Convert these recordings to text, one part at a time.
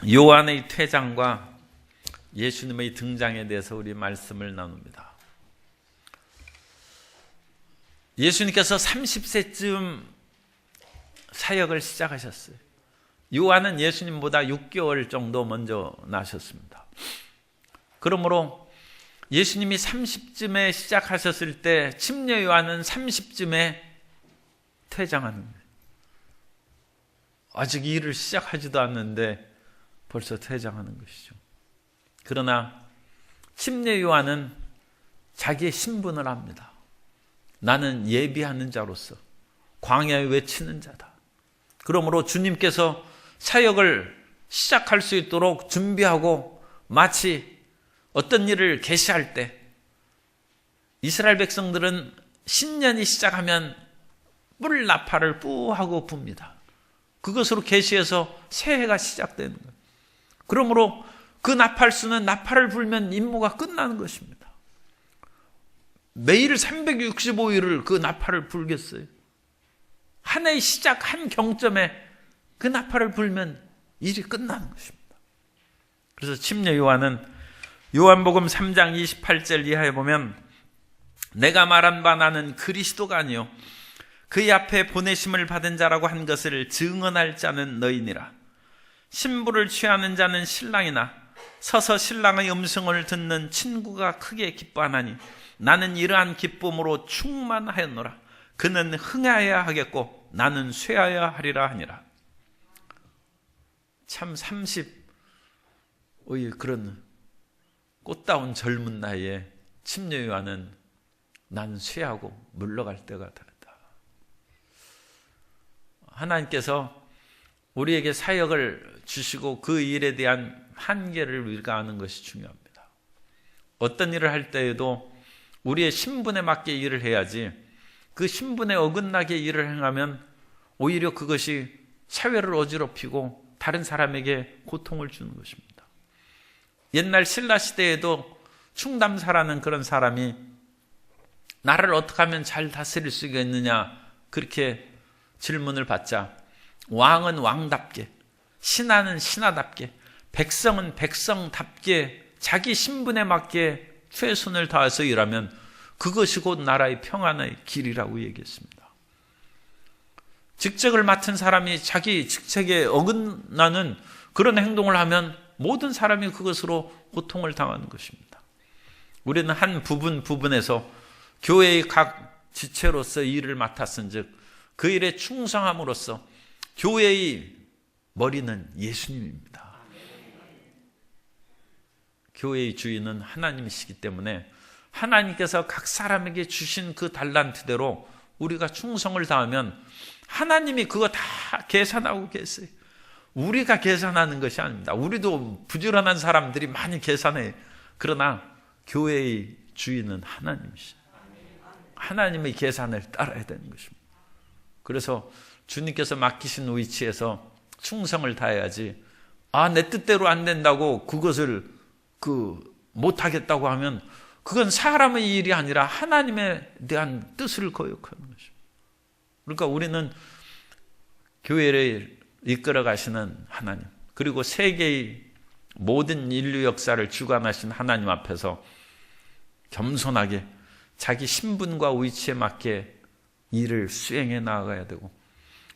요한의 퇴장과 예수님의 등장에 대해서 우리 말씀을 나눕니다. 예수님께서 30세쯤 사역을 시작하셨어요. 요한은 예수님보다 6개월 정도 먼저 나셨습니다. 그러므로 예수님이 30쯤에 시작하셨을 때 침례 요한은 30쯤에 퇴장하는 거예요. 아직 일을 시작하지도 않는데 벌써 퇴장하는 것이죠. 그러나 침례 요한은 자기의 신분을 압니다. 나는 예비하는 자로서 광야에 외치는 자다. 그러므로 주님께서 사역을 시작할 수 있도록 준비하고 마치 어떤 일을 계시할 때 이스라엘 백성들은 신년이 시작하면 뿔 나팔을 뿌하고 붑니다. 그것으로 계시해서 새해가 시작되는 거예요. 그러므로 그 나팔수는 나팔을 불면 임무가 끝나는 것입니다. 매일 365일을 그 나팔을 불겠어요. 한 해의 시작 한 경점에 그 나팔을 불면 일이 끝나는 것입니다. 그래서 침례 요한은 요한복음 3장 28절 이하에 보면 내가 말한 바 나는 그리스도가 아니요 그의 앞에 보내심을 받은 자라고 한 것을 증언할 자는 너희니라. 신부를 취하는 자는 신랑이나 서서 신랑의 음성을 듣는 친구가 크게 기뻐하나니 나는 이러한 기쁨으로 충만하였노라. 그는 흥하여야 하겠고 나는 쇠하여야 하리라 하니라. 참 30의 그런 꽃다운 젊은 나이에 침례 요한은 나는 쇠하고 물러갈 때가 다르다. 하나님께서 우리에게 사역을 주시고 그 일에 대한 한계를 우리가 아는 것이 중요합니다. 어떤 일을 할 때에도 우리의 신분에 맞게 일을 해야지 그 신분에 어긋나게 일을 행하면 오히려 그것이 사회를 어지럽히고 다른 사람에게 고통을 주는 것입니다. 옛날 신라 시대에도 충담사라는 그런 사람이 나라를 어떻게 하면 잘 다스릴 수 있겠느냐 그렇게 질문을 받자 왕은 왕답게, 신하는 신하답게, 백성은 백성답게 자기 신분에 맞게 최선을 다해서 일하면 그것이 곧 나라의 평안의 길이라고 얘기했습니다. 직책을 맡은 사람이 자기 직책에 어긋나는 그런 행동을 하면 모든 사람이 그것으로 고통을 당하는 것입니다. 우리는 한 부분에서 교회의 각 지체로서 일을 맡았은즉 그 일에 충성함으로써 교회의 머리는 예수님입니다. 교회의 주인은 하나님이시기 때문에 하나님께서 각 사람에게 주신 그 달란트대로 우리가 충성을 다하면 하나님이 그거 다 계산하고 계세요. 우리가 계산하는 것이 아닙니다. 우리도 부지런한 사람들이 많이 계산해요. 그러나 교회의 주인은 하나님이시죠. 하나님의 계산을 따라야 되는 것입니다. 그래서 주님께서 맡기신 위치에서 충성을 다해야지 내 뜻대로 안 된다고 그것을 못하겠다고 하면 그건 사람의 일이 아니라 하나님에 대한 뜻을 거역하는 것입니다. 그러니까 우리는 교회를 이끌어 가시는 하나님 그리고 세계의 모든 인류 역사를 주관하신 하나님 앞에서 겸손하게 자기 신분과 위치에 맞게 일을 수행해 나아가야 되고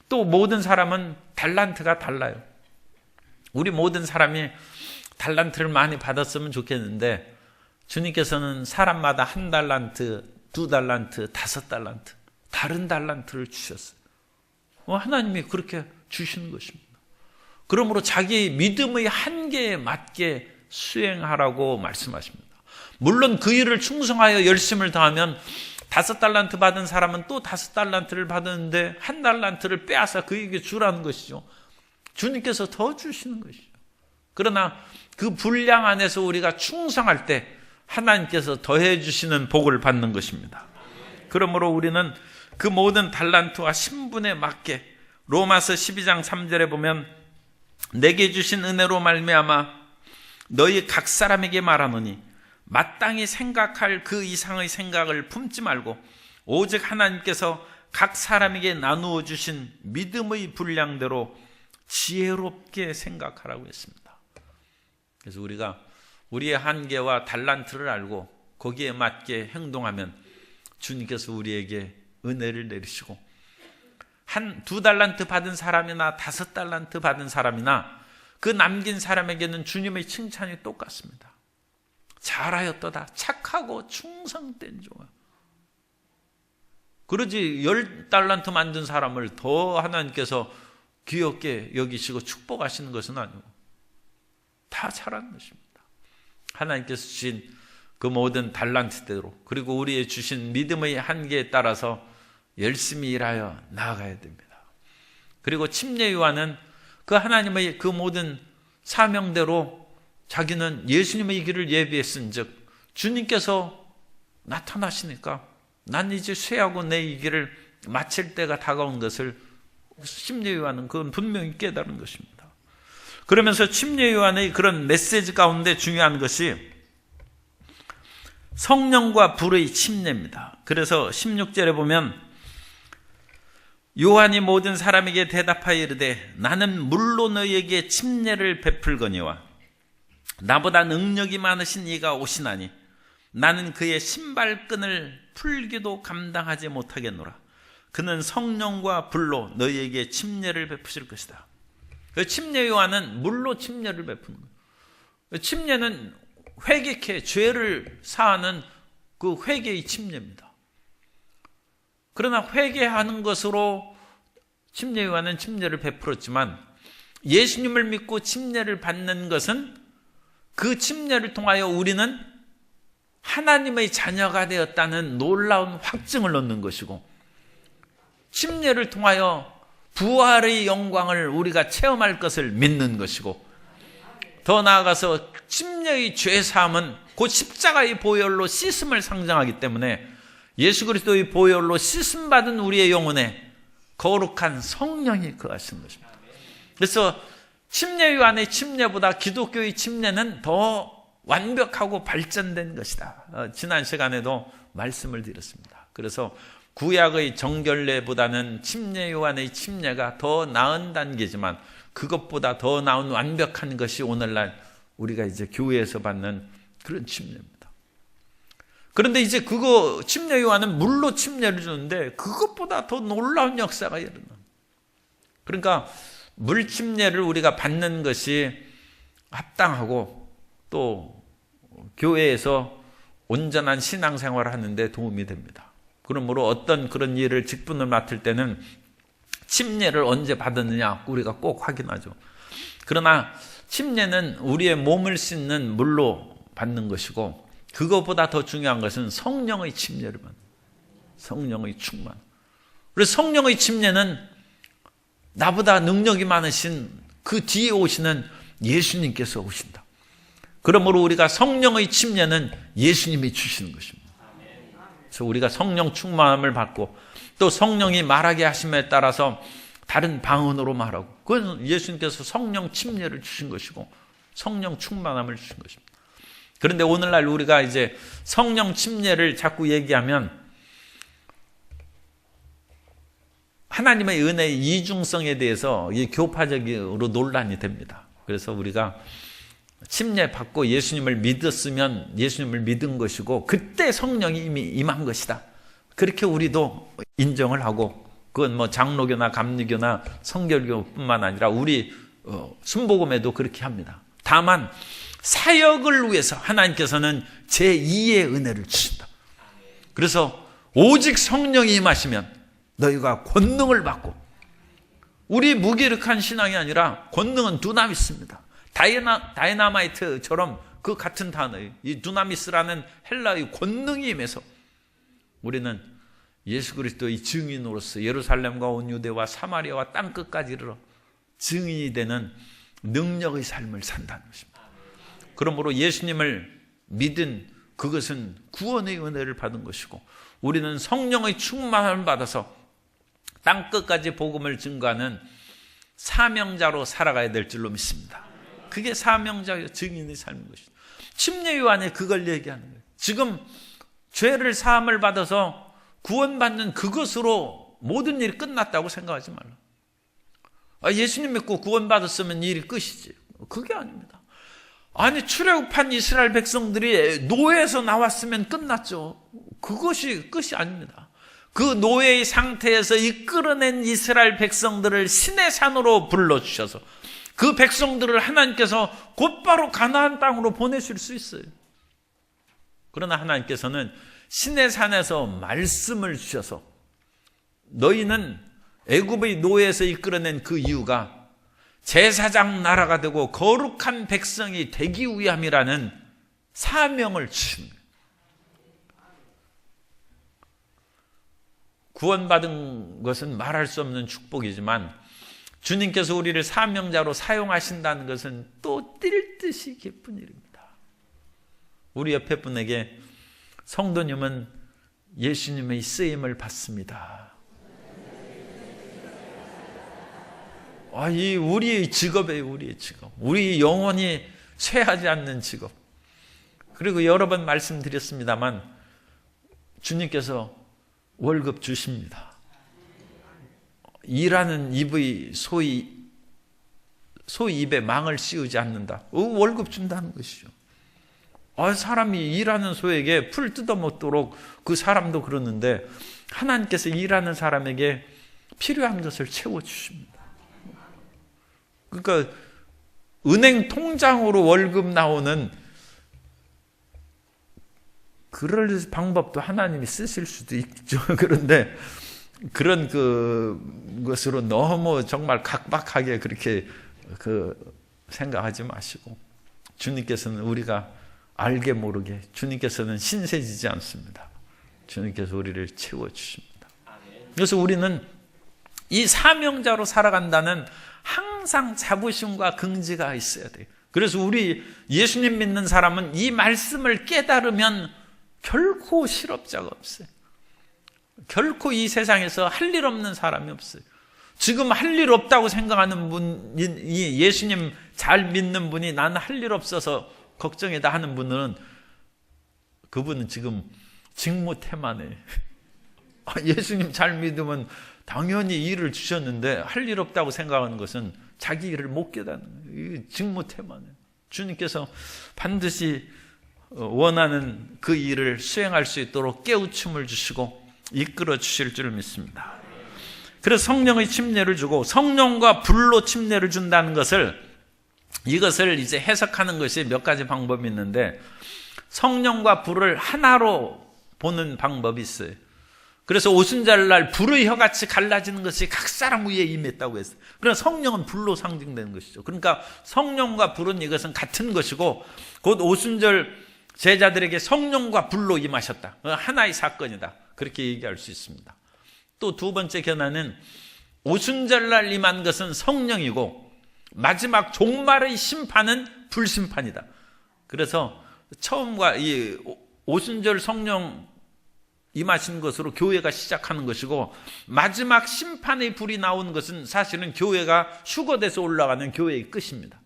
또 모든 사람은 달란트가 달라요. 우리 모든 사람이 달란트를 많이 받았으면 좋겠는데 주님께서는 사람마다 1달란트, 2달란트, 5달란트 다른 달란트를 주셨어요. 하나님이 그렇게 주시는 것입니다. 그러므로 자기 믿음의 한계에 맞게 수행하라고 말씀하십니다. 물론 그 일을 충성하여 열심을 다하면 5달란트 받은 사람은 또 5달란트를 받았는데 1달란트를 빼앗아 그에게 주라는 것이죠. 주님께서 더 주시는 것이죠. 그러나 그 분량 안에서 우리가 충성할 때 하나님께서 더해 주시는 복을 받는 것입니다. 그러므로 우리는 그 모든 달란트와 신분에 맞게 로마서 12장 3절에 보면 내게 주신 은혜로 말미암아 너희 각 사람에게 말하노니 마땅히 생각할 그 이상의 생각을 품지 말고 오직 하나님께서 각 사람에게 나누어 주신 믿음의 분량대로 지혜롭게 생각하라고 했습니다. 그래서 우리가 우리의 한계와 달란트를 알고 거기에 맞게 행동하면 주님께서 우리에게 은혜를 내리시고, 2달란트 받은 사람이나 5달란트 받은 사람이나 그 남긴 사람에게는 주님의 칭찬이 똑같습니다. 잘하였도다. 착하고 충성된 종아. 그러지 10달란트 만든 사람을 더 하나님께서 귀엽게 여기시고 축복하시는 것은 아니고 다 잘하는 것입니다. 하나님께서 주신 그 모든 달란트대로, 그리고 우리의 주신 믿음의 한계에 따라서 열심히 일하여 나아가야 됩니다. 그리고 침례 요한은 그 하나님의 그 모든 사명대로 자기는 예수님의 길을 예비했은즉 주님께서 나타나시니까 난 이제 쇠하고 내 이 길을 마칠 때가 다가온 것을 침례 요한은 그건 분명히 깨달은 것입니다. 그러면서 침례 요한의 그런 메시지 가운데 중요한 것이 성령과 불의 침례입니다. 그래서 16절에 보면 요한이 모든 사람에게 대답하여 이르되 나는 물로 너희에게 침례를 베풀거니와 나보다 능력이 많으신 이가 오시나니 나는 그의 신발끈을 풀기도 감당하지 못하겠노라. 그는 성령과 불로 너희에게 침례를 베푸실 것이다. 침례 요한은 물로 침례를 베푸는 거예요. 침례는 회개케 죄를 사하는 그 회개의 침례입니다. 그러나 회개하는 것으로 침례 요한은 침례를 베풀었지만 예수님을 믿고 침례를 받는 것은 그 침례를 통하여 우리는 하나님의 자녀가 되었다는 놀라운 확증을 얻는 것이고, 침례를 통하여 부활의 영광을 우리가 체험할 것을 믿는 것이고, 더 나아가서 침례의 죄사함은 곧 십자가의 보혈로 씻음을 상징하기 때문에 예수 그리스도의 보혈로 씻음받은 우리의 영혼에 거룩한 성령이 거하신 것입니다. 그래서 침례 요한의 침례보다 기독교의 침례는 더 완벽하고 발전된 것이다. 지난 시간에도 말씀을 드렸습니다. 그래서 구약의 정결례보다는 침례 요한의 침례가 더 나은 단계지만 그것보다 더 나은 완벽한 것이 오늘날 우리가 이제 교회에서 받는 그런 침례입니다. 그런데 이제 그거 침례 요한은 물로 침례를 주는데 그것보다 더 놀라운 역사가 일어나. 그러니까 물 침례를 우리가 받는 것이 합당하고 또 교회에서 온전한 신앙생활을 하는데 도움이 됩니다. 그러므로 어떤 그런 일을 직분을 맡을 때는 침례를 언제 받았느냐 우리가 꼭 확인하죠. 그러나 침례는 우리의 몸을 씻는 물로 받는 것이고, 그것보다 더 중요한 것은 성령의 침례를 받는, 성령의 충만. 그래서 성령의 침례는 나보다 능력이 많으신 그 뒤에 오시는 예수님께서 오신다. 그러므로 우리가 성령의 침례는 예수님이 주시는 것입니다. 그래서 우리가 성령 충만함을 받고 또 성령이 말하게 하심에 따라서 다른 방언으로 말하고, 그건 예수님께서 성령 침례를 주신 것이고 성령 충만함을 주신 것입니다. 그런데 오늘날 우리가 이제 성령 침례를 자꾸 얘기하면 하나님의 은혜의 이중성에 대해서 교파적으로 논란이 됩니다. 그래서 우리가 침례 받고 예수님을 믿었으면 예수님을 믿은 것이고 그때 성령이 이미 임한 것이다. 그렇게 우리도 인정을 하고, 그건 뭐 장로교나 감리교나 성결교뿐만 아니라 우리 순복음에도 그렇게 합니다. 다만 사역을 위해서 하나님께서는 제2의 은혜를 주신다. 그래서 오직 성령이 임하시면 너희가 권능을 받고, 우리 무기력한 신앙이 아니라 권능은 두나미스입니다. 다이나마이트처럼 그 같은 단어예요. 이 두나미스라는 헬라의 권능이 임해서 우리는 예수 그리스도의 증인으로서 예루살렘과 온 유대와 사마리아와 땅끝까지 이르러 증인이 되는 능력의 삶을 산다는 것입니다. 그러므로 예수님을 믿은 그것은 구원의 은혜를 받은 것이고, 우리는 성령의 충만함을 받아서 땅끝까지 복음을 증거하는 사명자로 살아가야 될 줄로 믿습니다. 그게 사명자의 증인의 삶인 것이죠. 침례 요한이 그걸 얘기하는 거예요. 지금 죄를 사함을 받아서 구원받는 그것으로 모든 일이 끝났다고 생각하지 말라. 예수님 믿고 구원받았으면 일이 끝이지. 그게 아닙니다. 아니, 출애굽한 이스라엘 백성들이 노예에서 나왔으면 끝났죠. 그것이 끝이 아닙니다. 그 노예의 상태에서 이끌어낸 이스라엘 백성들을 시내산으로 불러주셔서 그 백성들을 하나님께서 곧바로 가나안 땅으로 보내실 수 있어요. 그러나 하나님께서는 시내산에서 말씀을 주셔서 너희는 애굽의 노예에서 이끌어낸 그 이유가 제사장 나라가 되고 거룩한 백성이 되기 위함이라는 사명을 주십니다. 구원받은 것은 말할 수 없는 축복이지만 주님께서 우리를 사명자로 사용하신다는 것은 또 뛸 듯이 기쁜 일입니다. 우리 옆에 분에게 성도님은 예수님의 쓰임을 받습니다. 이 우리의 직업이에요. 우리의 직업. 우리 영혼이 쇠하지 않는 직업. 그리고 여러 번 말씀드렸습니다만 주님께서 월급 주십니다. 일하는 입의 소위 입에 망을 씌우지 않는다. 월급 준다는 것이죠. 사람이 일하는 소에게 풀 뜯어먹도록 그 사람도 그러는데 하나님께서 일하는 사람에게 필요한 것을 채워주십니다. 그러니까 은행 통장으로 월급 나오는 그럴 방법도 하나님이 쓰실 수도 있죠. 그런데 그런 것으로 너무 정말 각박하게 그렇게 생각하지 마시고 주님께서는 우리가 알게 모르게 주님께서는 신세지지 않습니다. 주님께서 우리를 채워주십니다. 그래서 우리는 이 사명자로 살아간다는 항상 자부심과 긍지가 있어야 돼요. 그래서 우리 예수님 믿는 사람은 이 말씀을 깨달으면 결코 실업자가 없어요. 결코 이 세상에서 할 일 없는 사람이 없어요. 지금 할 일 없다고 생각하는 분이 예수님 잘 믿는 분이 나는 할 일 없어서 걱정이다 하는 분은 그분은 지금 직무태만해. 예수님 잘 믿으면 당연히 일을 주셨는데 할 일 없다고 생각하는 것은 자기 일을 못 깨닫는 거예요. 직무태만해. 주님께서 반드시 원하는 그 일을 수행할 수 있도록 깨우침을 주시고 이끌어 주실 줄 믿습니다. 그래서 성령의 침례를 주고 성령과 불로 침례를 준다는 이것을 이제 해석하는 것이 몇 가지 방법이 있는데 성령과 불을 하나로 보는 방법이 있어요. 그래서 오순절날 불의 혀같이 갈라지는 것이 각 사람 위에 임했다고 했어요. 그러나 성령은 불로 상징되는 것이죠. 그러니까 성령과 불은 이것은 같은 것이고 곧 오순절 제자들에게 성령과 불로 임하셨다. 하나의 사건이다. 그렇게 얘기할 수 있습니다. 또 두 번째 견해는 오순절날 임한 것은 성령이고 마지막 종말의 심판은 불심판이다. 그래서 처음과 이 오순절 성령 임하신 것으로 교회가 시작하는 것이고 마지막 심판의 불이 나오는 것은 사실은 교회가 휴거돼서 올라가는 교회의 끝입니다.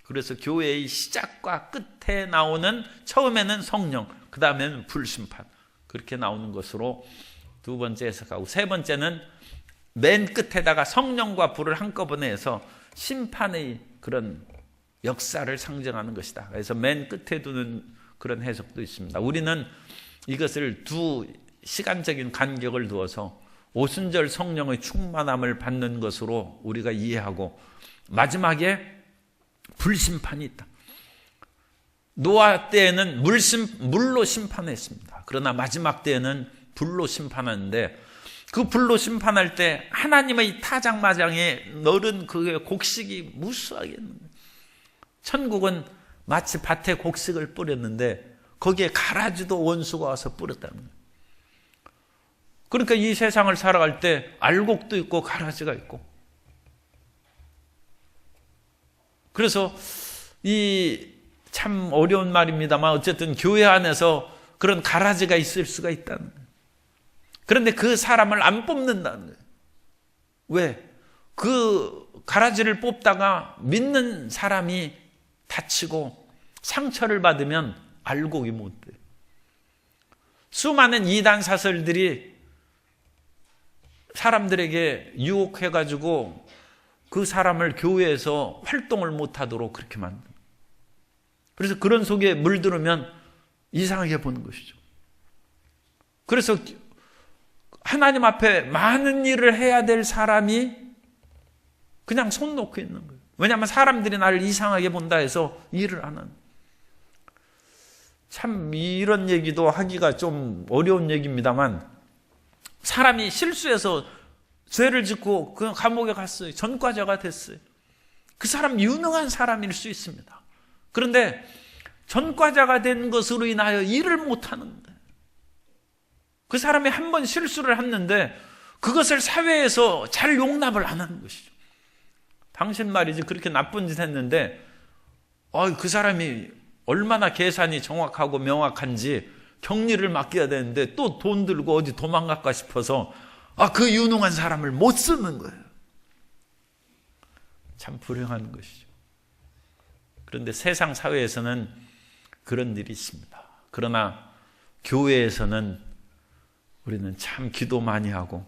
그래서 교회의 시작과 끝에 나오는 처음에는 성령, 그 다음에는 불심판 그렇게 나오는 것으로 두 번째 해석하고 세 번째는 맨 끝에다가 성령과 불을 한꺼번에 해서 심판의 그런 역사를 상징하는 것이다. 그래서 맨 끝에 두는 그런 해석도 있습니다. 우리는 이것을 두 시간적인 간격을 두어서 오순절 성령의 충만함을 받는 것으로 우리가 이해하고 마지막에 불심판이 있다. 노아 때에는 물로 심판했습니다. 그러나 마지막 때에는 불로 심판하는데 그 불로 심판할 때 하나님의 타작마당에 넣은 그 곡식이 무수하게 있는 거예요. 천국은 마치 밭에 곡식을 뿌렸는데 거기에 가라지도 원수가 와서 뿌렸다는 거예요. 그러니까 이 세상을 살아갈 때 알곡도 있고 가라지가 있고 그래서 이 참 어려운 말입니다만 어쨌든 교회 안에서 그런 가라지가 있을 수가 있다는 거예요. 그런데 그 사람을 안 뽑는다는 거예요. 왜? 그 가라지를 뽑다가 믿는 사람이 다치고 상처를 받으면 알곡이 못 돼요. 수많은 이단 사설들이 사람들에게 유혹해가지고 그 사람을 교회에서 활동을 못하도록 그렇게 만듭니다. 그래서 그런 속에 물들으면 이상하게 보는 것이죠. 그래서 하나님 앞에 많은 일을 해야 될 사람이 그냥 손 놓고 있는 거예요. 왜냐하면 사람들이 나를 이상하게 본다 해서 일을 안 하는. 참 이런 얘기도 하기가 좀 어려운 얘기입니다만, 사람이 실수해서 죄를 짓고 그냥 감옥에 갔어요. 전과자가 됐어요. 그 사람 유능한 사람일 수 있습니다. 그런데 전과자가 된 것으로 인하여 일을 못하는 거예요. 그 사람이 한 번 실수를 했는데 그것을 사회에서 잘 용납을 안 하는 것이죠. 당신 말이지 그렇게 나쁜 짓 했는데 그 사람이 얼마나 계산이 정확하고 명확한지 격리를 맡겨야 되는데 또 돈 들고 어디 도망갈까 싶어서 그 유능한 사람을 못 쓰는 거예요. 참 불행한 것이죠. 그런데 세상 사회에서는 그런 일이 있습니다. 그러나 교회에서는 우리는 참 기도 많이 하고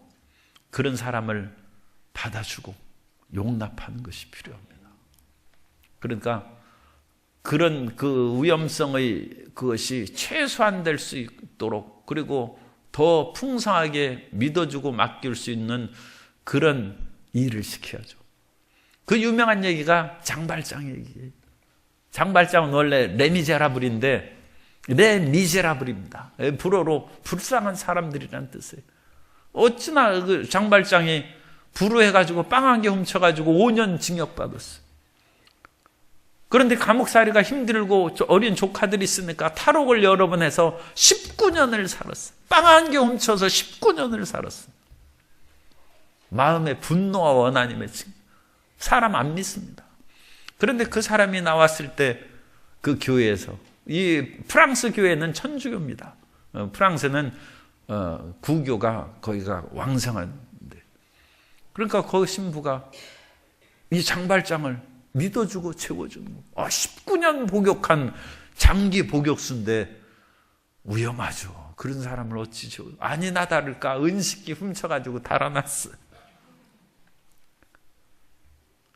그런 사람을 받아주고 용납하는 것이 필요합니다. 그러니까 그런 그 위험성의 그것이 최소화될 수 있도록, 그리고 더 풍성하게 믿어주고 맡길 수 있는 그런 일을 시켜야죠. 그 유명한 얘기가 장발장 얘기예요. 장발장은 원래 레미제라블인데 레미제라블입니다. 불어로 불쌍한 사람들이라는 뜻이에요. 어찌나 그 장발장이 불우해가지고 빵 한 개 훔쳐가지고 5년 징역받았어요. 그런데 감옥살이가 힘들고 어린 조카들이 있으니까 탈옥을 여러 번 해서 19년을 살았어요. 빵 한 개 훔쳐서 19년을 살았어요. 마음의 분노와 원한이 맺힌, 사람 안 믿습니다. 그런데 그 사람이 나왔을 때 그 교회에서, 이 프랑스 교회는 천주교입니다. 프랑스는 구교가 거기가 왕성한데, 그러니까 그 신부가 이 장발장을 믿어주고 채워주는 거. 19년 복역한 장기 복역수인데 위험하죠. 그런 사람을 어찌 채워? 아니나 다를까 은식기 훔쳐가지고 달아났어요.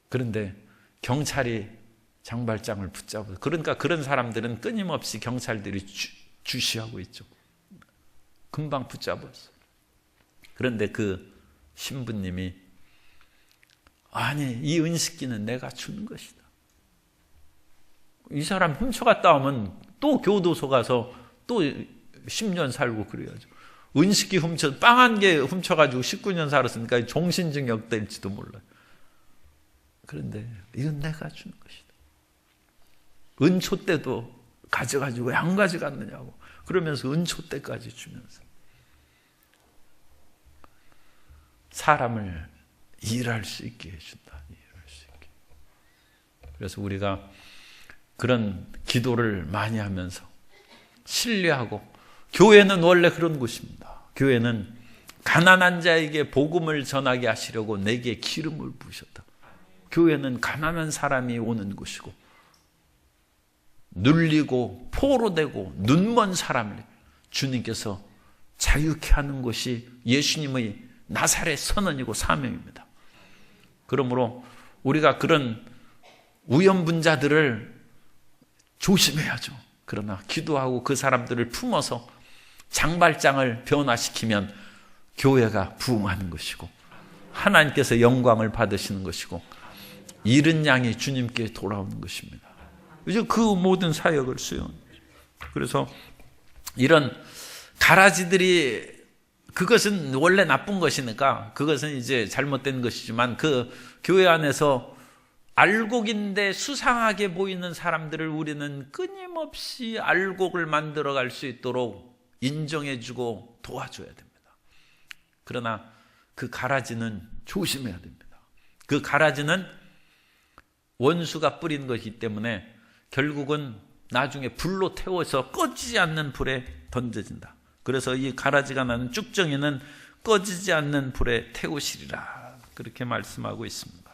그런데 경찰이 장발장을 붙잡아서, 그러니까 그런 사람들은 끊임없이 경찰들이 주시하고 있죠. 금방 붙잡았어요. 그런데 그 신부님이 아니, 이 은식기는 내가 주는 것이다. 이 사람 훔쳐갔다 오면 또 교도소 가서 또 10년 살고 그래야죠. 은식기 빵 한 개 훔쳐가지고 19년 살았으니까 종신징역 될지도 몰라요. 그런데 이건 내가 주는 것이다. 은초 때도 가져가지고 왜 안 가져갔느냐고 그러면서 은초 때까지 주면서 사람을 일할 수 있게 해준다. 일할 수 있게. 그래서 우리가 그런 기도를 많이 하면서 신뢰하고, 교회는 원래 그런 곳입니다. 교회는 가난한 자에게 복음을 전하게 하시려고 내게 기름을 부으셨다. 교회는 가난한 사람이 오는 곳이고, 눌리고 포로되고 눈먼 사람을 주님께서 자유케 하는 것이 예수님의 나사렛 선언이고 사명입니다. 그러므로 우리가 그런 위험분자들을 조심해야죠. 그러나 기도하고 그 사람들을 품어서 장발장을 변화시키면 교회가 부흥하는 것이고 하나님께서 영광을 받으시는 것이고 잃은 양이 주님께 돌아오는 것입니다. 이제 그 모든 사역을 수행합니다. 그래서 이런 가라지들이, 그것은 원래 나쁜 것이니까 그것은 이제 잘못된 것이지만, 그 교회 안에서 알곡인데 수상하게 보이는 사람들을 우리는 끊임없이 알곡을 만들어갈 수 있도록 인정해주고 도와줘야 됩니다. 그러나 그 가라지는 조심해야 됩니다. 그 가라지는 원수가 뿌린 것이기 때문에 결국은 나중에 불로 태워서 꺼지지 않는 불에 던져진다. 그래서 이 가라지가 나는 쭉정이는 꺼지지 않는 불에 태우시리라, 그렇게 말씀하고 있습니다.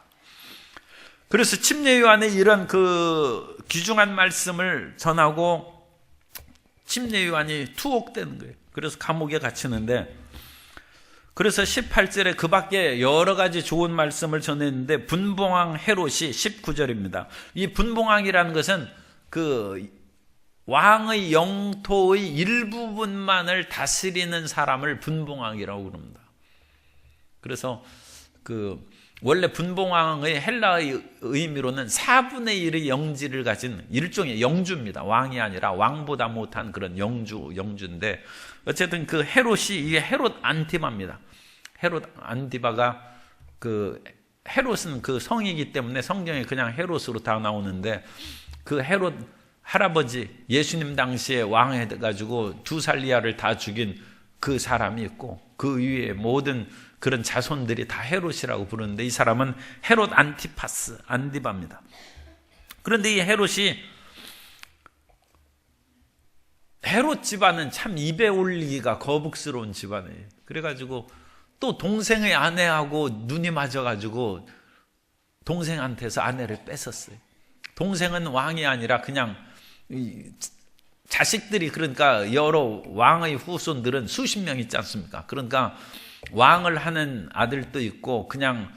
그래서 침례 요한에 이런 그 귀중한 말씀을 전하고 침례 요한이 투옥되는 거예요. 그래서 감옥에 갇히는데, 그래서 18절에 그 밖에 여러 가지 좋은 말씀을 전했는데 분봉왕 헤롯이 19절입니다. 이 분봉왕이라는 것은 그 왕의 영토의 일부분만을 다스리는 사람을 분봉왕이라고 그럽니다. 그래서 그 원래 분봉왕의 헬라의 의미로는 4분의 1의 영지를 가진 일종의 영주입니다. 왕이 아니라 왕보다 못한 그런 영주인데, 어쨌든 그 헤롯이, 이게 헤롯 안티바입니다. 헤롯 안티바가, 그 헤롯은 그 성이기 때문에 성경에 그냥 헤롯으로 다 나오는데, 그 헤롯 할아버지, 예수님 당시에 왕 해가지고 두살리아를 다 죽인 그 사람이 있고, 그 위에 모든 그런 자손들이 다 헤롯이라고 부르는데, 이 사람은 헤롯 안티파스, 안티바입니다. 그런데 이 헤롯 집안은 참 입에 올리기가 거북스러운 집안이에요. 그래가지고 또 동생의 아내하고 눈이 맞아가지고 동생한테서 아내를 뺏었어요. 동생은 왕이 아니라 그냥 자식들이, 그러니까 여러 왕의 후손들은 수십 명 있지 않습니까? 그러니까 왕을 하는 아들도 있고 그냥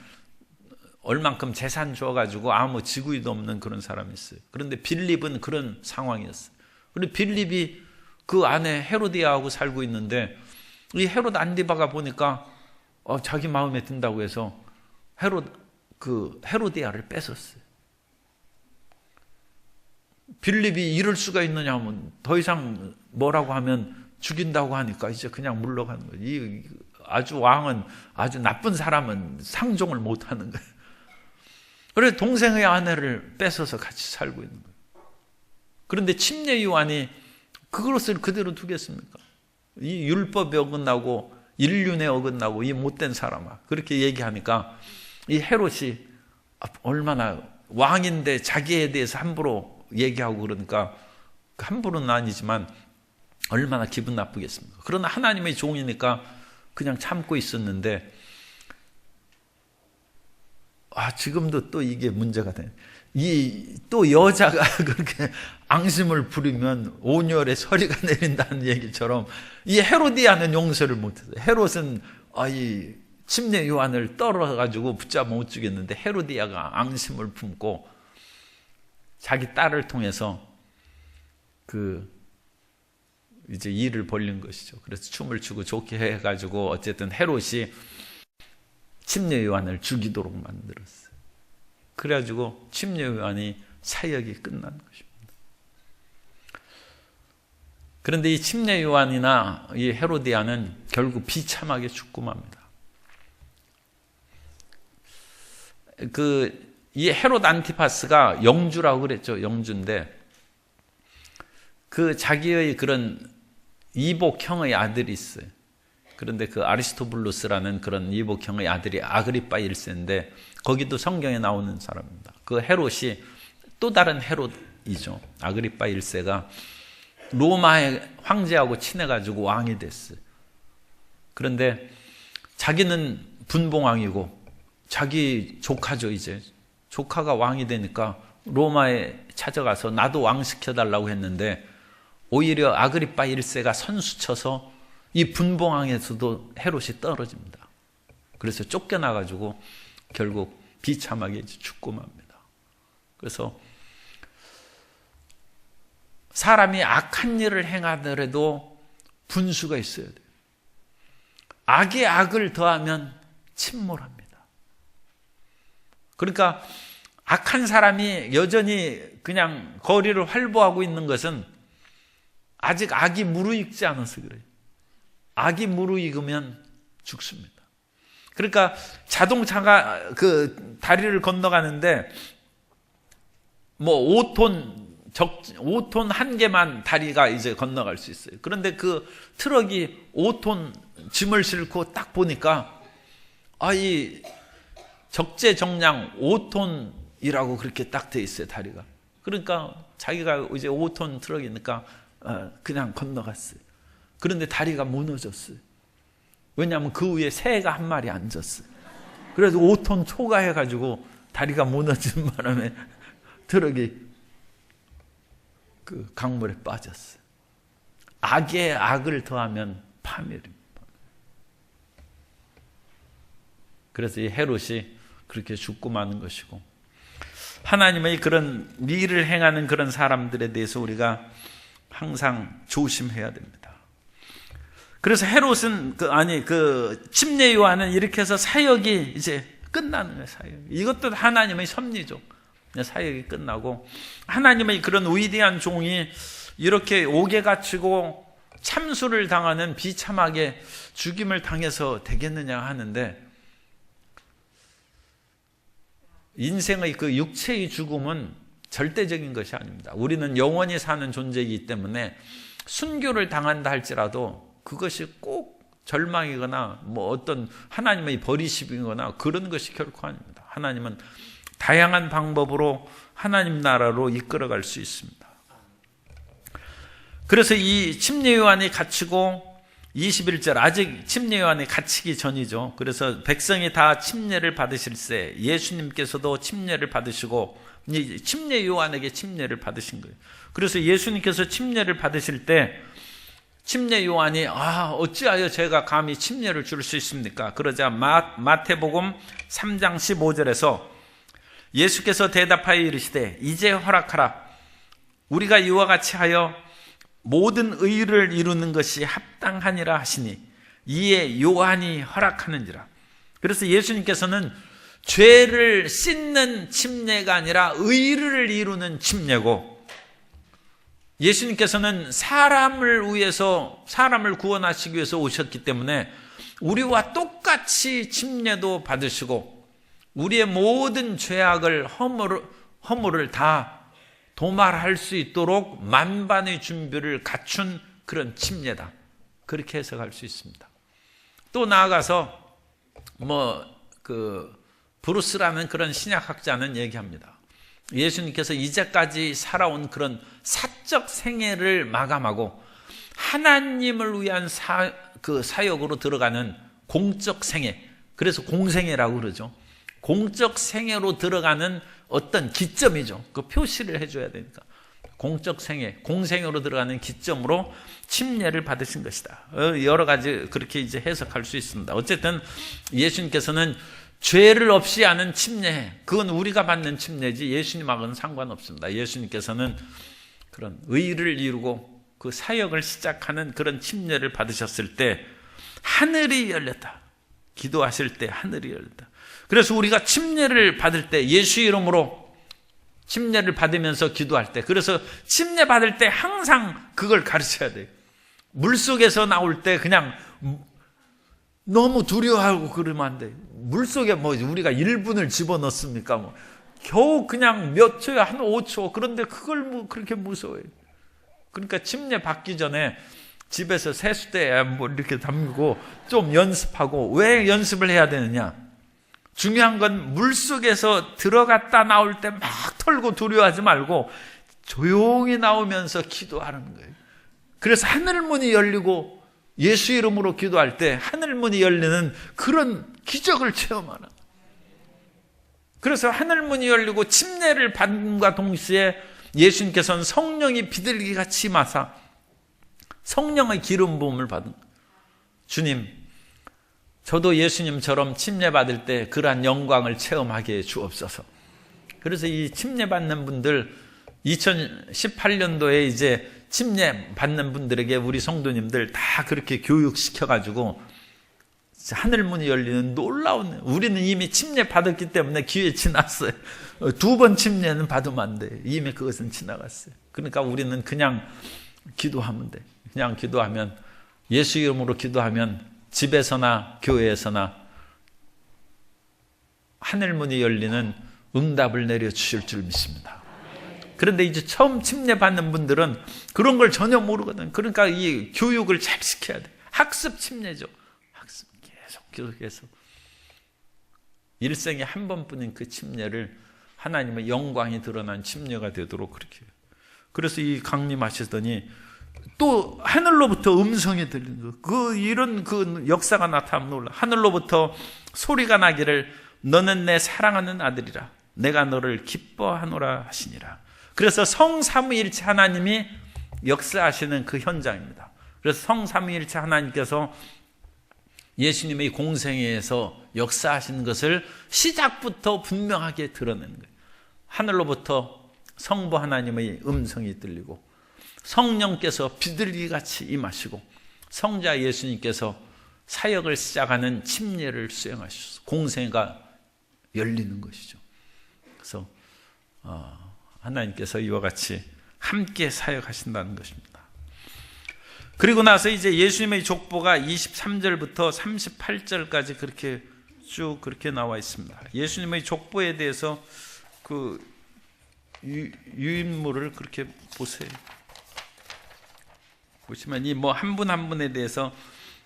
얼만큼 재산 줘가지고 아무 지구이도 없는 그런 사람이 있어요. 그런데 빌립은 그런 상황이었어요. 그런데 빌립이 그 아내 헤로디아하고 살고 있는데, 이 헤롯 안디바가 보니까 자기 마음에 든다고 해서 헤로디아를 뺏었어요. 빌립이 이럴 수가 있느냐 하면, 더 이상 뭐라고 하면 죽인다고 하니까 이제 그냥 물러가는 거예요. 아주 왕은, 아주 나쁜 사람은 상종을 못 하는 거예요. 그래서 동생의 아내를 뺏어서 같이 살고 있는 거예요. 그런데 침례 요한이 그것을 그대로 두겠습니까? 이 율법에 어긋나고 인륜에 어긋나고 이 못된 사람아, 그렇게 얘기하니까 이 헤롯이 얼마나, 왕인데 자기에 대해서 함부로 얘기하고 그러니까, 함부로는 아니지만 얼마나 기분 나쁘겠습니까? 그러나 하나님의 종이니까 그냥 참고 있었는데, 지금도 또 이게 문제가 돼. 또 여자가 그렇게 앙심을 부리면 온열에 서리가 내린다는 얘기처럼, 이 헤로디아는 용서를 못했어요. 헤롯은 이 침례 요한을 떨어가지고 붙잡아 못 주겠는데, 헤로디아가 앙심을 품고 자기 딸을 통해서 이제 일을 벌린 것이죠. 그래서 춤을 추고 좋게 해가지고 어쨌든 헤롯이 침례 요한을 죽이도록 만들었어요. 그래가지고 침례 요한이 사역이 끝난 것입니다. 그런데 이 침례 요한이나 이 헤로디아는 결국 비참하게 죽고 맙니다. 이 헤롯 안티파스가 영주라고 그랬죠. 영주인데, 자기의 그런 이복형의 아들이 있어요. 그런데 그 아리스토블루스라는 그런 이복형의 아들이 아그리빠 1세인데, 거기도 성경에 나오는 사람입니다. 그 헤롯이 또 다른 헤롯이죠. 아그리빠 1세가 로마의 황제하고 친해가지고 왕이 됐어요. 그런데 자기는 분봉왕이고 자기 조카죠. 이제 조카가 왕이 되니까 로마에 찾아가서 나도 왕 시켜달라고 했는데, 오히려 아그리빠 1세가 선수쳐서 이 분봉왕에서도 헤롯이 떨어집니다. 그래서 쫓겨나가지고 결국 비참하게 죽고 맙니다. 그래서 사람이 악한 일을 행하더라도 분수가 있어야 돼요. 악에 악을 더하면 침몰합니다. 그러니까 악한 사람이 여전히 그냥 거리를 활보하고 있는 것은 아직 악이 무르익지 않아서 그래요. 악이 무르익으면 죽습니다. 그러니까 자동차가 다리를 건너가는데 5톤 한 개만 다리가 이제 건너갈 수 있어요. 그런데 그 트럭이 5톤 짐을 싣고 딱 보니까 이 적재정량 5톤이라고 그렇게 딱 돼 있어요, 다리가. 그러니까 자기가 이제 5톤 트럭이니까 그냥 건너갔어요. 그런데 다리가 무너졌어요. 왜냐하면 그 위에 새가 한 마리 앉았어요. 그래서 5톤 초과해가지고 다리가 무너진 바람에 트럭이 그 강물에 빠졌어요. 악에 악을 더하면 파멸입니다. 그래서 이 헤롯이 그렇게 죽고 마는 것이고, 하나님의 그런 일을 행하는 그런 사람들에 대해서 우리가 항상 조심해야 됩니다. 그래서 헤롯은 침례 요한은 이렇게 해서 사역이 이제 끝나는 거예요. 사역. 이것도 하나님의 섭리죠. 사역이 끝나고 하나님의 그런 위대한 종이 이렇게 옥에 갇히고 참수를 당하는 비참하게 죽임을 당해서 되겠느냐 하는데, 인생의 그 육체의 죽음은 절대적인 것이 아닙니다. 우리는 영원히 사는 존재이기 때문에 순교를 당한다 할지라도 그것이 꼭 절망이거나 어떤 하나님의 버리심이거나 그런 것이 결코 아닙니다. 하나님은 다양한 방법으로 하나님 나라로 이끌어갈 수 있습니다. 그래서 이 침례 요한이 갇히고 21절, 아직 침례 요한이 갇히기 전이죠. 그래서 백성이 다 침례를 받으실 때 예수님께서도 침례를 받으시고 침례 요한에게 침례를 받으신 거예요. 그래서 예수님께서 침례를 받으실 때 침례 요한이 어찌하여 제가 감히 침례를 줄 수 있습니까? 그러자 마태복음 3장 15절에서 예수께서 대답하여 이르시되 이제 허락하라. 우리가 이와 같이 하여 모든 의를 이루는 것이 합당하니라 하시니 이에 요한이 허락하는지라. 그래서 예수님께서는 죄를 씻는 침례가 아니라 의를 이루는 침례고, 예수님께서는 사람을 위해서, 사람을 구원하시기 위해서 오셨기 때문에 우리와 똑같이 침례도 받으시고 우리의 모든 죄악을 허물을 다 도말할 수 있도록 만반의 준비를 갖춘 그런 침례다. 그렇게 해석할 수 있습니다. 또 나아가서 브루스라는 그런 신약학자는 얘기합니다. 예수님께서 이제까지 살아온 그런 사적 생애를 마감하고 하나님을 위한 사역으로 들어가는 공적 생애, 그래서 공생애라고 그러죠. 공적 생애로 들어가는 어떤 기점이죠. 그 표시를 해줘야 되니까. 공적 생애, 공생애로 들어가는 기점으로 침례를 받으신 것이다. 여러 가지 그렇게 이제 해석할 수 있습니다. 어쨌든 예수님께서는 죄를 없이 하는 침례, 그건 우리가 받는 침례지 예수님하고는 상관없습니다. 예수님께서는 그런 의를 이루고 그 사역을 시작하는 그런 침례를 받으셨을 때 하늘이 열렸다. 기도하실 때 하늘이 열렸다. 그래서 우리가 침례를 받을 때 예수 이름으로 침례를 받으면서 기도할 때, 그래서 침례 받을 때 항상 그걸 가르쳐야 돼요. 물속에서 나올 때 그냥 너무 두려워하고 그러면 안 돼. 물속에 우리가 1분을 집어넣습니까? 겨우 그냥 몇 초야, 한 5초. 그런데 그걸 그렇게 무서워해요. 그러니까 침례 받기 전에 집에서 세수대에 이렇게 담그고 좀 연습하고. 왜 연습을 해야 되느냐? 중요한 건 물속에서 들어갔다 나올 때 막 털고 두려워하지 말고 조용히 나오면서 기도하는 거예요. 그래서 하늘문이 열리고 예수 이름으로 기도할 때 하늘문이 열리는 그런 기적을 체험하는. 그래서 하늘문이 열리고 침례를 받음과 동시에 예수님께서는 성령이 비둘기같이 임하사 성령의 기름 부음을 받은. 주님, 저도 예수님처럼 침례 받을 때 그러한 영광을 체험하게 해 주옵소서. 그래서 이 침례 받는 분들, 2018년도에 이제 침례 받는 분들에게 우리 성도님들 다 그렇게 교육시켜가지고 하늘문이 열리는 놀라운, 우리는 이미 침례 받았기 때문에 기회 지났어요. 2번 침례는 받으면 안 돼. 이미 그것은 지나갔어요. 그러니까 우리는 그냥 기도하면 돼. 그냥 기도하면, 예수 이름으로 기도하면 집에서나 교회에서나 하늘문이 열리는 응답을 내려주실 줄 믿습니다. 그런데 이제 처음 침례 받는 분들은 그런 걸 전혀 모르거든. 그러니까 이 교육을 잘 시켜야 돼. 학습 침례죠. 학습 계속 일생에 한 번뿐인 그 침례를 하나님의 영광이 드러난 침례가 되도록 그렇게 해요. 그래서 이 강림하시더니 또 하늘로부터 음성이 들리는 거. 이런 역사가 나타나면 놀라. 하늘로부터 소리가 나기를 너는 내 사랑하는 아들이라 내가 너를 기뻐하노라 하시니라. 그래서 성삼위일체 하나님이 역사하시는 그 현장입니다. 그래서 성삼위일체 하나님께서 예수님의 공생애에서 역사하시는 것을 시작부터 분명하게 드러내는 거예요. 하늘로부터 성부 하나님의 음성이 들리고 성령께서 비둘기같이 임하시고 성자 예수님께서 사역을 시작하는 침례를 수행하셔서 공생애가 열리는 것이죠. 그래서 하나님께서 이와 같이 함께 사역하신다는 것입니다. 그리고 나서 이제 예수님의 족보가 23절부터 38절까지 그렇게 쭉 그렇게 나와 있습니다. 예수님의 족보에 대해서 그 유인물을 그렇게 보세요. 보시면 이 뭐 한 분 한 분에 대해서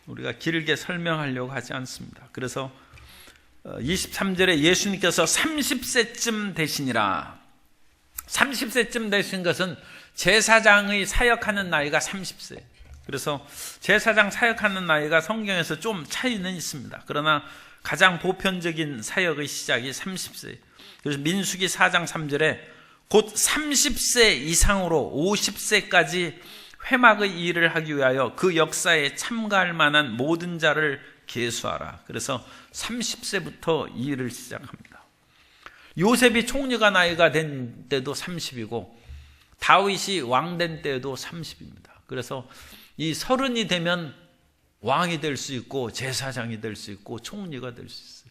우리가 길게 설명하려고 하지 않습니다. 그래서 23절에 예수님께서 30세쯤 되시니라. 30세쯤 되신 것은 제사장의 사역하는 나이가 30세. 그래서 제사장 사역하는 나이가 성경에서 좀 차이는 있습니다. 그러나 가장 보편적인 사역의 시작이 30세. 그래서 민수기 4장 3절에 곧 30세 이상으로 50세까지 회막의 일을 하기 위하여 그 역사에 참가할 만한 모든 자를 계수하라. 그래서 30세부터 이 일을 시작합니다. 요셉이 총리가 나이가 된 때도 30이고 다윗이 왕된 때도 30입니다. 그래서 이 30이 되면 왕이 될 수 있고 제사장이 될 수 있고 총리가 될 수 있어요.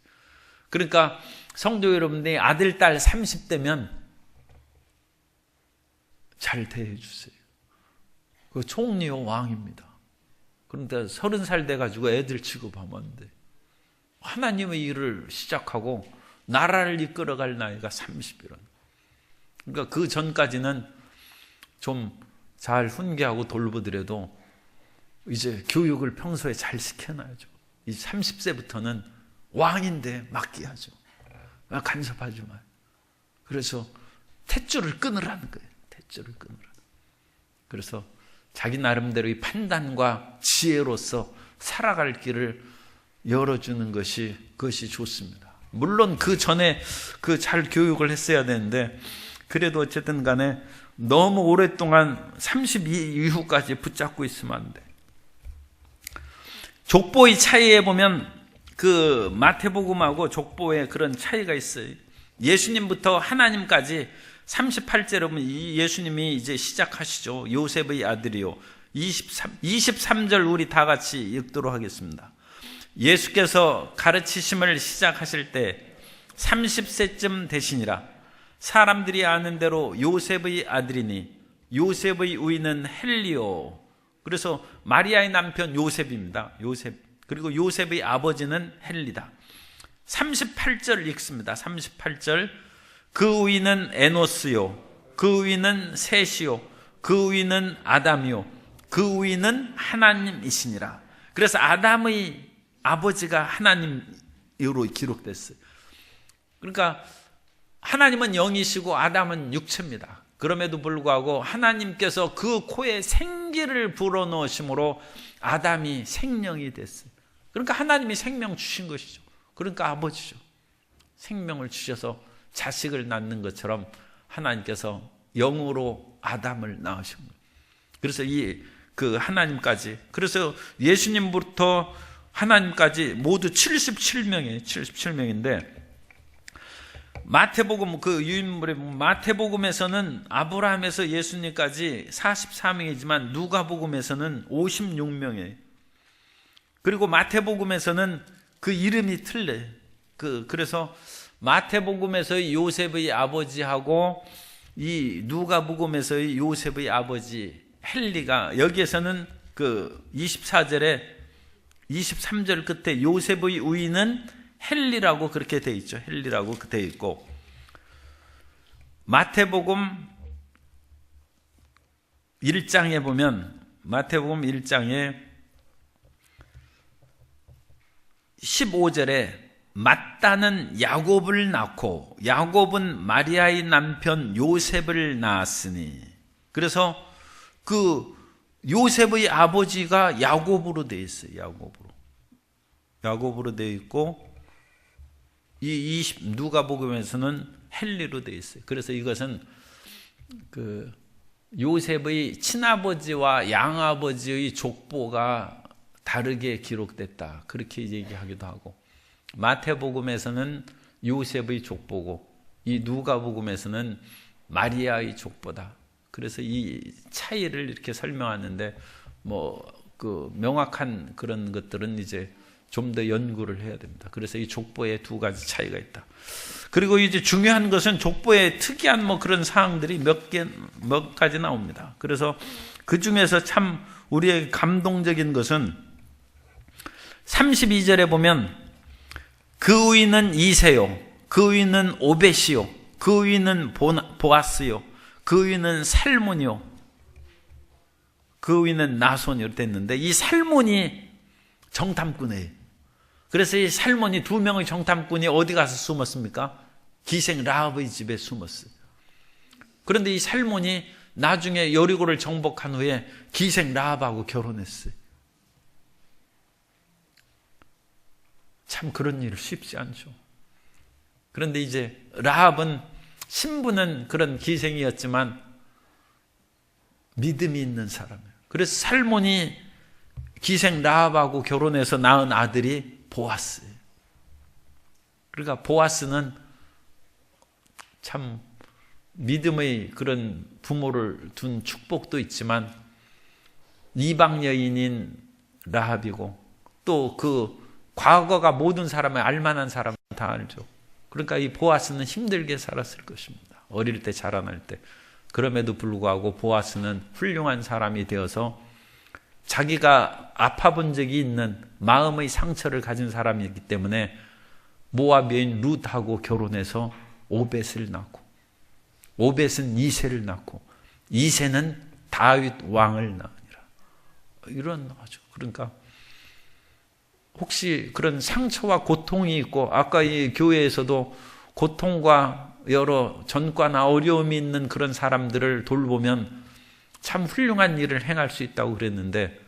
그러니까 성도 여러분들이 아들, 딸 30대면 잘 대해 주세요. 그 총리요 왕입니다. 그런데 30살 돼가지고 애들 취급하면 안 돼. 하나님의 일을 시작하고 나라를 이끌어갈 나이가 30이라는. 그러니까 그 전까지는 좀 잘 훈계하고 돌보더라도 이제 교육을 평소에 잘 시켜놔야죠. 이 30세부터는 왕인데 맡겨야죠. 간섭하지 마요. 그래서 탯줄을 끊으라는 거예요. 탯줄을 끊으라. 그래서 자기 나름대로의 판단과 지혜로서 살아갈 길을 열어주는 그것이 좋습니다. 물론 그 전에 그 잘 교육을 했어야 되는데 그래도 어쨌든 간에 너무 오랫동안 32 이후까지 붙잡고 있으면 안 돼. 족보의 차이에 보면 그 마태복음하고 족보에 그런 차이가 있어요. 예수님부터 하나님까지 38절에 보면 이 예수님이 이제 시작하시죠. 요셉의 아들이요. 23절 우리 다 같이 읽도록 하겠습니다. 예수께서 가르치심을 시작하실 때 30세쯤 되시니라. 사람들이 아는 대로 요셉의 아들이니 요셉의 우이는 헬리오. 그래서 마리아의 남편 요셉입니다. 요셉. 그리고 요셉의 아버지는 헬리다. 38절 읽습니다. 38절. 그 우이는 에노스요. 그 우이는 셋이요. 그 우이는 아담이요. 그 우이는 하나님이시니라. 그래서 아담의 아버지가 하나님으로 기록됐어요. 그러니까 하나님은 영이시고 아담은 육체입니다. 그럼에도 불구하고 하나님께서 그 코에 생기를 불어넣으심으로 아담이 생명이 됐어요. 그러니까 하나님이 생명 주신 것이죠. 그러니까 아버지죠. 생명을 주셔서 자식을 낳는 것처럼 하나님께서 영으로 아담을 낳으신 거예요. 그래서 그 하나님까지, 그래서 예수님부터 하나님까지 모두 77명인데 마태복음 그 유인물에 보면 마태복음에서는 아브라함에서 예수님까지 44명이지만 누가복음에서는 56명이에요. 그리고 마태복음에서는 그 이름이 틀려요. 그래서 마태복음에서의 요셉의 아버지하고 이 누가복음에서의 요셉의 아버지 헬리가 여기에서는 그 24절에 23절 끝에 요셉의 우이는 헬리라고 그렇게 돼 있죠. 헬리라고 돼 있고 마태복음 1장에 보면 마태복음 1장에 15절에 마따는 야곱을 낳고 야곱은 마리아의 남편 요셉을 낳았으니, 그래서 그 요셉의 아버지가 야곱으로 되어 있어요. 야곱으로 되어 있고 이 누가복음에서는 헬리로 되어 있어요. 그래서 이것은 그 요셉의 친아버지와 양아버지의 족보가 다르게 기록됐다. 그렇게 얘기하기도 하고 마태복음에서는 요셉의 족보고 이 누가복음에서는 마리아의 족보다. 그래서 이 차이를 이렇게 설명하는데 그 명확한 그런 것들은 이제 좀 더 연구를 해야 됩니다. 그래서 이 족보에 두 가지 차이가 있다. 그리고 이제 중요한 것은 족보에 특이한 그런 사항들이 몇 가지 나옵니다. 그래서 그 중에서 참 우리에게 감동적인 것은 32절에 보면 그 위는 이세요, 그 위는 오벳이요, 그 위는 보아스요, 그 위는 살몬이요, 그 위는 나손이요 됐는데, 이 살몬이 정탐꾼이에요. 그래서 이 살몬이 두 명의 정탐꾼이 어디 가서 숨었습니까? 기생 라합의 집에 숨었어요. 그런데 이 살몬이 나중에 여리고를 정복한 후에 기생 라합하고 결혼했어요. 참 그런 일 쉽지 않죠. 그런데 이제 라합은 신부는 그런 기생이었지만 믿음이 있는 사람이에요. 그래서 살몬이 기생 라합하고 결혼해서 낳은 아들이 보아스예요. 그러니까 보아스는 참 믿음의 그런 부모를 둔 축복도 있지만 이방 여인인 라합이고 또 그 과거가 모든 사람의 알만한 사람은 다 알죠. 그러니까 이 보아스는 힘들게 살았을 것입니다. 어릴 때 자라날 때. 그럼에도 불구하고 보아스는 훌륭한 사람이 되어서 자기가 아파본 적이 있는 마음의 상처를 가진 사람이기 때문에 모압 여인 룻하고 결혼해서 오벳을 낳고, 오벳은 이새를 낳고, 이새는 다윗 왕을 낳으니라. 이런 아주, 그러니까 혹시 그런 상처와 고통이 있고, 아까 이 교회에서도 고통과 여러 전과나 어려움이 있는 그런 사람들을 돌보면 참 훌륭한 일을 행할 수 있다고 그랬는데,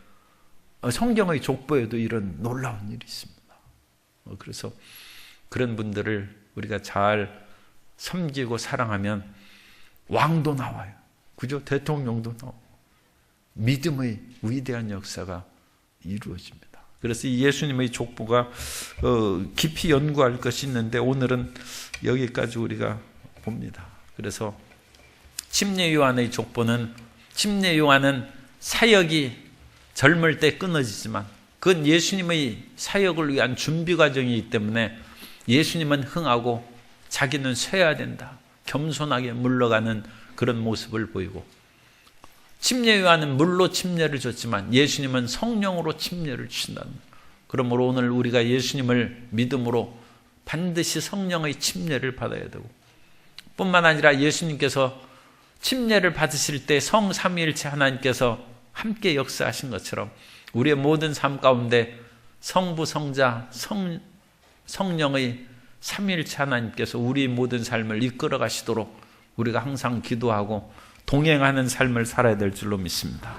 성경의 족보에도 이런 놀라운 일이 있습니다. 그래서 그런 분들을 우리가 잘 섬기고 사랑하면 왕도 나와요. 그죠? 대통령도 나오고 믿음의 위대한 역사가 이루어집니다. 그래서 이 예수님의 족보가 깊이 연구할 것이 있는데 오늘은 여기까지 우리가 봅니다. 그래서 침례 요한의 족보는, 침례 요한은 사역이 젊을 때 끊어지지만 그건 예수님의 사역을 위한 준비 과정이기 때문에 예수님은 흥하고 자기는 쇠야 된다. 겸손하게 물러가는 그런 모습을 보이고, 침례 요한은 물로 침례를 줬지만 예수님은 성령으로 침례를 주신다는. 그러므로 오늘 우리가 예수님을 믿음으로 반드시 성령의 침례를 받아야 되고, 뿐만 아니라 예수님께서 침례를 받으실 때 성삼위일체 하나님께서 함께 역사하신 것처럼 우리의 모든 삶 가운데 성부, 성자, 성령의 삼위일체 하나님께서 우리의 모든 삶을 이끌어 가시도록 우리가 항상 기도하고 동행하는 삶을 살아야 될 줄로 믿습니다.